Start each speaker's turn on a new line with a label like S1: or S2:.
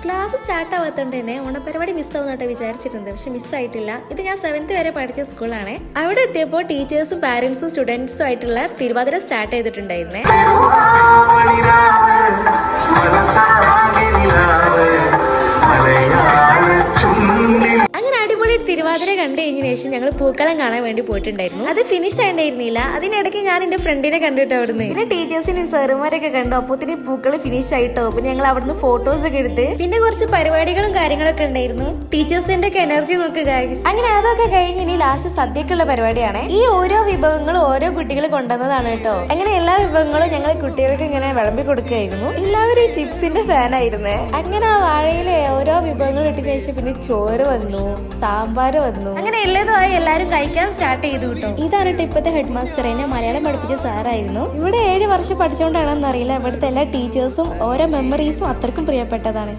S1: Class start ആവാത്തോണ്ട് തന്നെ ഓണപരിപാടി മിസ്സാവുന്നോട്ടെ വിചാരിച്ചിട്ടുണ്ട്. പക്ഷെ മിസ്സായിട്ടില്ല. ഇത് ഞാൻ 7th വരെ പഠിച്ച സ്കൂളാണ്. അവിടെ എത്തിയപ്പോൾ ടീച്ചേഴ്സും പാരന്റ്സും സ്റ്റുഡൻസും ആയിട്ടുള്ള തിരുവാതിര സ്റ്റാർട്ട് ചെയ്തിട്ടുണ്ടായിരുന്നേ. അങ്ങനെ അടിപൊളി തിരുവാതിര കണ്ടു കഴിഞ്ഞതിന് ശേഷം ഞങ്ങൾ പൂക്കളം കാണാൻ വേണ്ടി പോയിട്ടുണ്ടായിരുന്നു. അത് ഫിനിഷ് ആയിണ്ടായിരുന്നില്ല. അതിനിടയ്ക്ക് ഞാൻ എന്റെ ഫ്രണ്ടിനെ കണ്ടിട്ട് അവിടുന്ന് പിന്നെ ടീച്ചേഴ്സിനും സാറുമാരൊക്കെ കണ്ടു. അപ്പോത്തിന് പൂക്കള് ഫിനിഷ് ആയിട്ടോ. പിന്നെ ഞങ്ങൾ അവിടുന്ന് ഫോട്ടോസ് ഒക്കെ എടുത്ത് പിന്നെ കുറച്ച് പരിപാടികളും കാര്യങ്ങളൊക്കെ ഉണ്ടായിരുന്നു. ടീച്ചേഴ്സിന്റെ ഒക്കെ എനർജി നോക്കുക. അങ്ങനെ അതൊക്കെ കഴിഞ്ഞ് ഇനി ലാസ്റ്റ് സദ്യക്കുള്ള പരിപാടിയാണ്. ഈ ഓരോ വിഭവങ്ങളും ഓരോ കുട്ടികൾ കൊണ്ടുവന്നതാണ് കേട്ടോ. അങ്ങനെ എല്ലാ വിഭവങ്ങളും ഞങ്ങൾ കുട്ടികൾക്ക് ഇങ്ങനെ വിളമ്പി കൊടുക്കുകയായിരുന്നു. എല്ലാവരും ഈ ചിപ്സിന്റെ ഫാനായിരുന്നേ. അങ്ങനെ ആ വാഴയിലെ ഓരോ വിഭവങ്ങൾ ഇട്ടതിന് ശേഷം പിന്നെ ചോറ് വന്നു, സാമ്പാർ വന്നു. അങ്ങനെ എല്ലാതുമായി എല്ലാരും കഴിക്കാൻ സ്റ്റാർട്ട് ചെയ്തു കേട്ടോ. ഇതാണ് ഇപ്പോഴത്തെ ഹെഡ് മാസ്റ്റർ. എന്നെ മലയാളം പഠിപ്പിച്ച സാറായിരുന്നു. ഇവിടെ 7 വർഷം പഠിച്ചുകൊണ്ടാണെന്ന് അറിയില്ല, ഇവിടുത്തെ എല്ലാ ടീച്ചേഴ്സും ഓരോ മെമ്മറീസും അത്രക്കും പ്രിയപ്പെട്ടതാണ്.